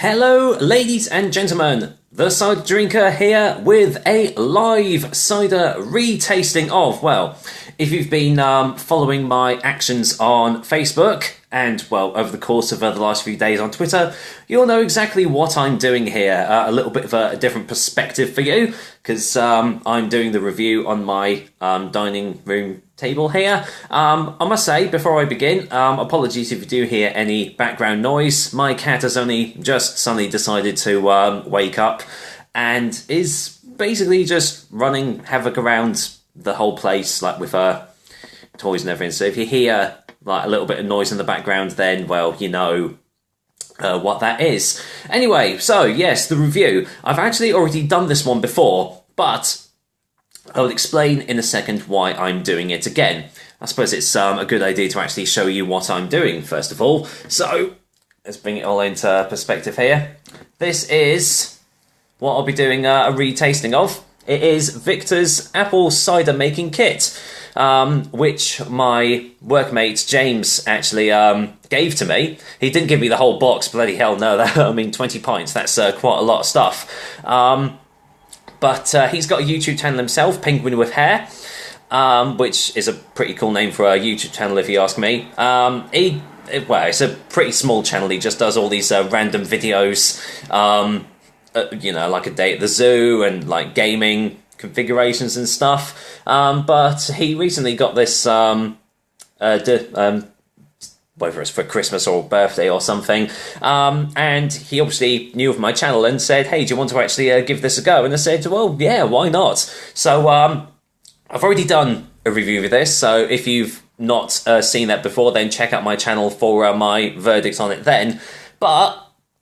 Hello, ladies and gentlemen. The Cider Drinker here with a live cider retasting of, well, if you've been following my actions on Facebook and, well, over the course of the last few days on Twitter, you'll know exactly what I'm doing here. A little bit of a different perspective for you, because I'm doing the review on my dining room table here. I must say, before I begin, apologies if you do hear any background noise. My cat has only just suddenly decided to wake up and is basically just running havoc around the whole place, like with her toys and everything. So if you hear like a little bit of noise in the background, then, well, you know what that is. Anyway, so yes, the review. I've actually already done this one before, but I'll explain in a second why I'm doing it again. I suppose it's a good idea to actually show you what I'm doing, first of all. So, let's bring it all into perspective here. This is what I'll be doing a retasting of. It is Victor's apple cider making kit, which my workmate James actually gave to me. He didn't give me the whole box, bloody hell no, I mean 20 pints, that's quite a lot of stuff. But he's got a YouTube channel himself, Penguin with Hair, which is a pretty cool name for a YouTube channel if you ask me. Well, it's a pretty small channel. He just does all these random videos, you know, like a day at the zoo and like gaming configurations and stuff. But he recently got this, whether it's for Christmas or birthday or something, and he obviously knew of my channel and said, hey, do you want to actually give this a go? And I said, well, yeah, why not? So I've already done a review of this, so if you've not seen that before, then check out my channel for my verdict on it then. But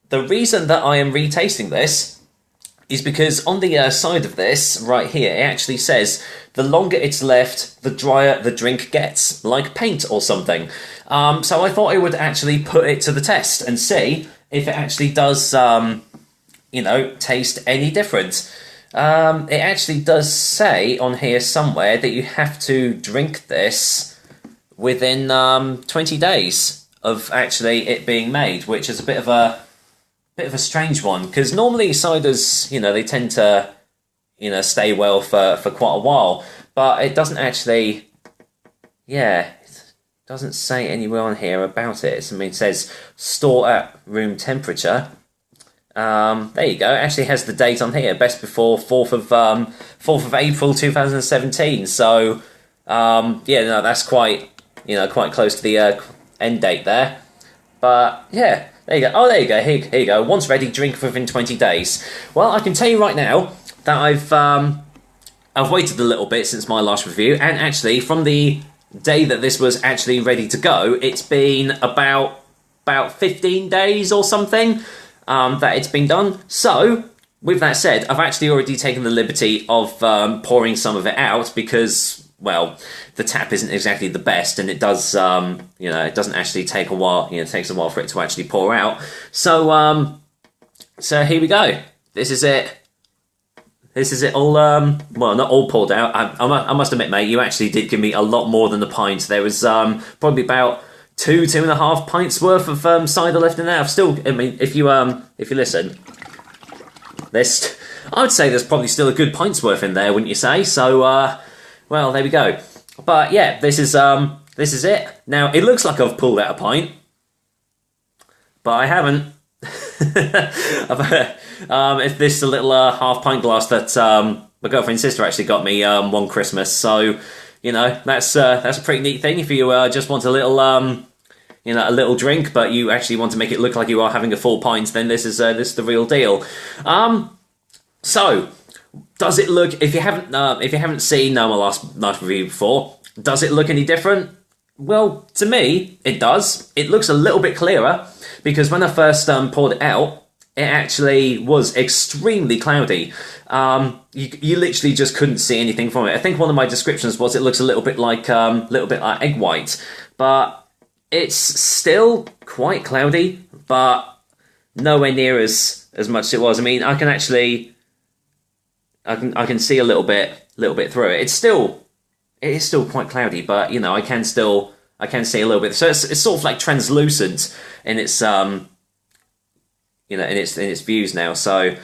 the reason that I am retasting this is because on the side of this, right here, it actually says, the longer it's left, the drier the drink gets, like paint or something. So I thought I would actually put it to the test and see if it actually does, you know, taste any different. It actually does say on here somewhere that you have to drink this within 20 days of actually it being made, which is a bit of a strange one, because normally ciders, you know, they tend to, you know, stay well for quite a while, but it doesn't actually, yeah, it doesn't say anywhere on here about it. I mean, it says store at room temperature. There you go. It actually has the date on here, best before 4th of April 2017. So yeah, no, that's quite, you know, quite close to the end date there. But yeah, there you go. Oh, there you go. Here you go. Once ready, drink within 20 days. Well, I can tell you right now that I've waited a little bit since my last review, and actually from the day that this was actually ready to go, it's been about 15 days or something that it's been done. So, with that said, I've actually already taken the liberty of pouring some of it out because, well, the tap isn't exactly the best, and it does, you know, it doesn't actually take a while. You know, it takes a while for it to actually pour out. So, so here we go. This is it. This is it all, well, not all poured out. I must admit, mate, you actually did give me a lot more than a pint. There was probably about 2.5 pints worth of cider left in there. I've still, I mean, if you listen, there's, I would say there's probably still a good pint's worth in there, wouldn't you say? So, well, there we go. But yeah, this is it. Now, it looks like I've pulled out a pint, but I haven't. It's this little half pint glass that my girlfriend's sister actually got me one Christmas. So, you know, that's a pretty neat thing. If you just want a little you know, a little drink, but you actually want to make it look like you are having a full pint, then this is the real deal. So, does it look? If you haven't seen my last review before, does it look any different? Well, to me, it does. It looks a little bit clearer, because when I first poured it out, it actually was extremely cloudy. You literally just couldn't see anything from it. I think one of my descriptions was it looks a little bit like egg white, but it's still quite cloudy, but nowhere near as much as it was. I mean, I can actually, I can see a little bit through it. It is still quite cloudy, but you know, I can see a little bit. So it's sort of like translucent in its in its views now. So,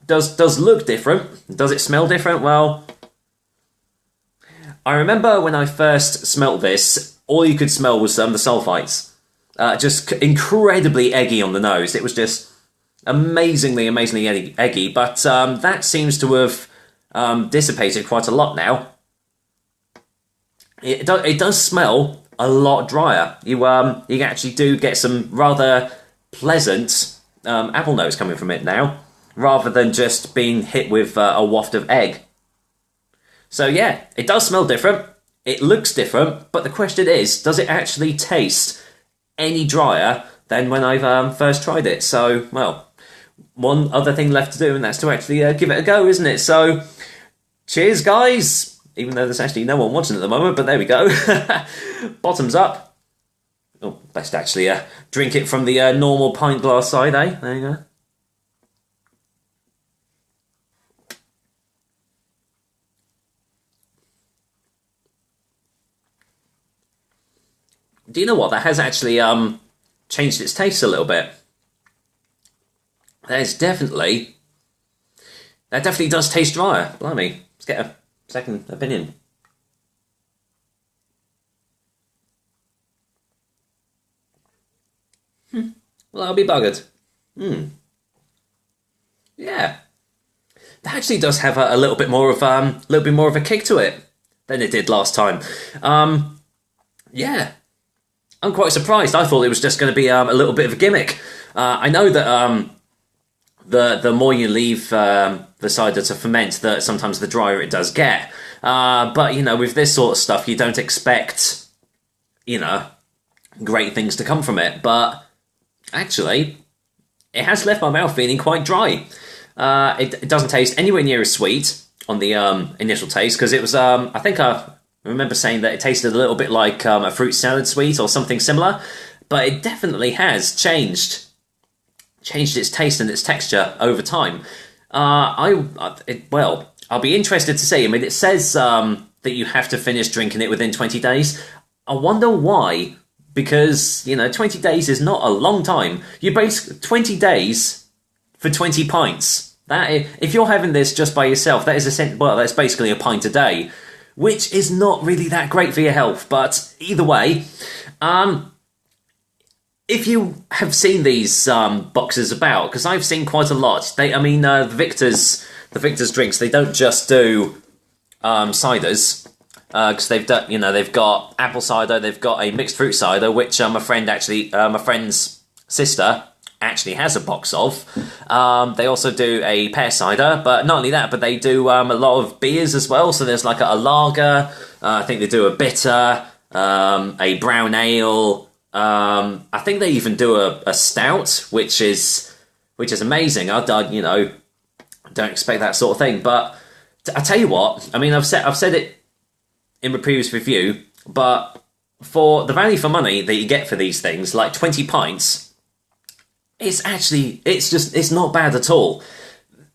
does look different. Does it smell different? Well, I remember when I first smelt this, all you could smell was the sulfites. Just incredibly eggy on the nose. It was just amazingly eggy. But that seems to have dissipated quite a lot now. It does smell a lot drier. You actually do get some rather pleasant apple notes coming from it now, rather than just being hit with a waft of egg. So yeah, it does smell different. It looks different, but the question is, does it actually taste any drier than when I've first tried it? So, well, one other thing left to do, and that's to actually give it a go, isn't it? So, cheers, guys! Even though there's actually no one watching at the moment, but there we go. Bottoms up. Oh, best actually drink it from the normal pint glass side, eh? There you go. Do you know what? That has actually changed its taste a little bit. That definitely does taste drier. Blimey. Let's get a second opinion. Well, I'll be buggered. Yeah. That actually does have a little bit more of a kick to it than it did last time. Yeah. I'm quite surprised. I thought it was just going to be a little bit of a gimmick. I know that the more you leave the cider to ferment, that sometimes the drier it does get. But with this sort of stuff, you don't expect great things to come from it. But actually, it has left my mouth feeling quite dry. It doesn't taste anywhere near as sweet on the initial taste, because it was I think I remember saying that it tasted a little bit like a fruit salad sweet or something similar, but it definitely has changed its taste and its texture over time. I'll be interested to see. I mean, it says that you have to finish drinking it within 20 days. I wonder why, because 20 days is not a long time. You base 20 days for 20 pints. That if you're having this just by yourself, that's basically a pint a day, which is not really that great for your health. But either way, if you have seen these boxes about, because I've seen quite a lot. The Victor's drinks, they don't just do ciders, because they've got apple cider, they've got a mixed fruit cider, which my friend's sister actually has a box of. They also do a pear cider, but not only that, but they do a lot of beers as well. So there's like a lager, I think they do a bitter, a brown ale, I think they even do a stout, which is amazing. I don't expect that sort of thing, but I tell you what, I mean, I've said it in my previous review, but for the value for money that you get for these things, like 20 pints, it's not bad at all.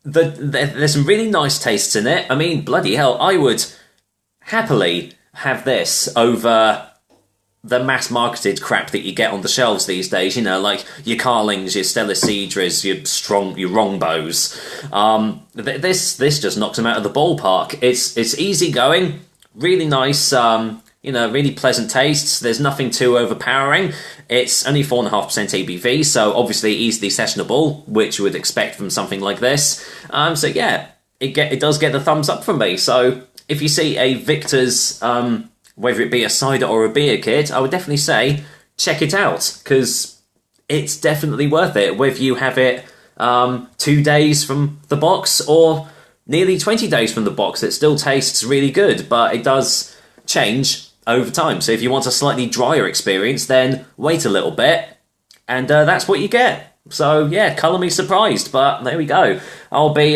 There's some really nice tastes in it. I mean, bloody hell, I would happily have this over the mass-marketed crap that you get on the shelves these days, like your Carlings, your Stella Cidras, your Rongbos. This just knocks them out of the ballpark. It's easy going, really nice, really pleasant tastes. There's nothing too overpowering. It's only 4.5% ABV, so obviously easily sessionable, which you would expect from something like this. So yeah, it does get the thumbs up from me. So if you see a Victor's, whether it be a cider or a beer kit, I would definitely say check it out, because it's definitely worth it, whether you have it 2 days from the box or nearly 20 days from the box. It still tastes really good, but it does change over time. So if you want a slightly drier experience, then wait a little bit, and that's what you get. So yeah, colour me surprised, but there we go. I'll be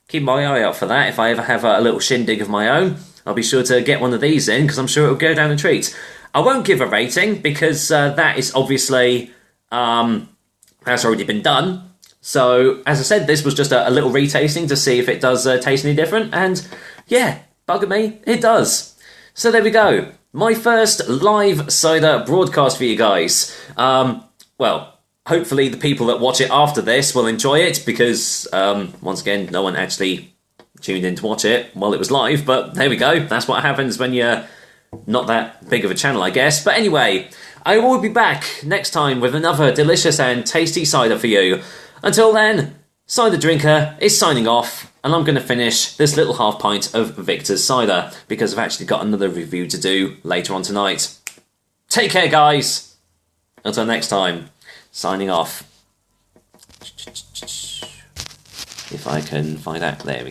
keeping my eye out for that. If I ever have a little shindig of my own, I'll be sure to get one of these in, because I'm sure it'll go down a treat. I won't give a rating, because that is obviously that's already been done. So as I said, this was just a little retasting to see if it does taste any different, and yeah, bugger me, it does. So there we go. My first live cider broadcast for you guys. Well, hopefully the people that watch it after this will enjoy it, because once again, no one actually tuned in to watch it while it was live, but there we go. That's what happens when you're not that big of a channel, I guess. But anyway, I will be back next time with another delicious and tasty cider for you. Until then, Cider Drinker is signing off, and I'm going to finish this little half pint of Victor's cider, because I've actually got another review to do later on tonight. Take care, guys. Until next time, signing off. If I can find out, there we go.